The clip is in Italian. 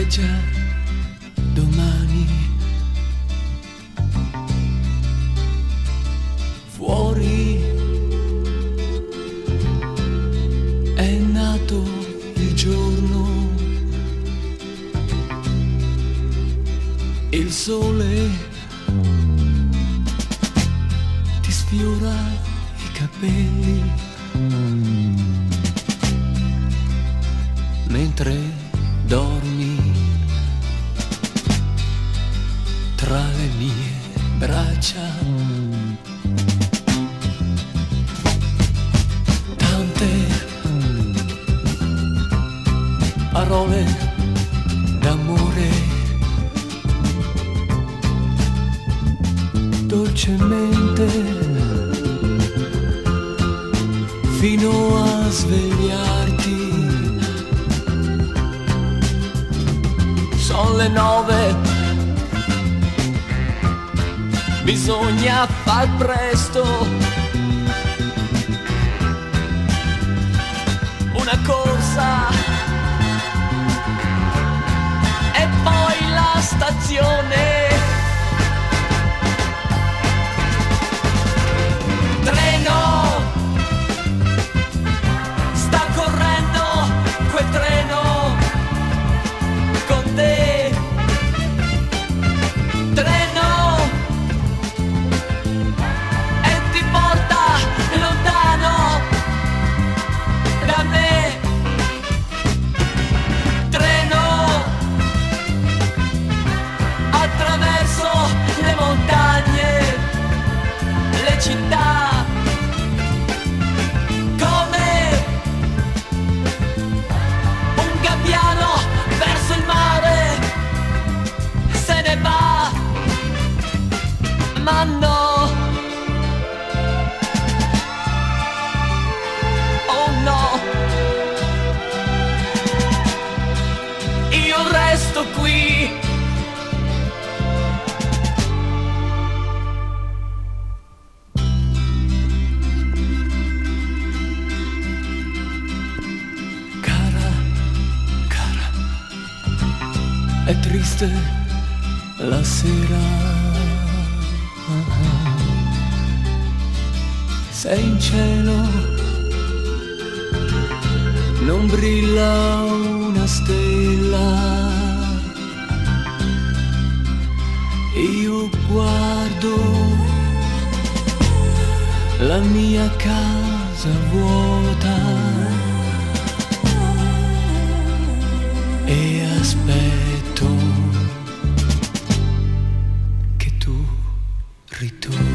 già domani. Fuori è nato il giorno, il sole ti sfiora i capelli mentre dormi tra le mie braccia. Tante parole d'amore, dolcemente fino a svegliarti. Sono le 9, bisogna far presto. Una corsa e poi la stazione. Treno, sta correndo quel treno con te. Treno, e ti porta lontano da me. Treno, attraverso le montagne, le città, come un gabbiano verso il mare, se ne va, ma no, oh no, io resto qui. Cara, è triste la sera, sei in cielo, non brilla una stella. Io guardo la mia casa vuota e aspetto che tu ritorni.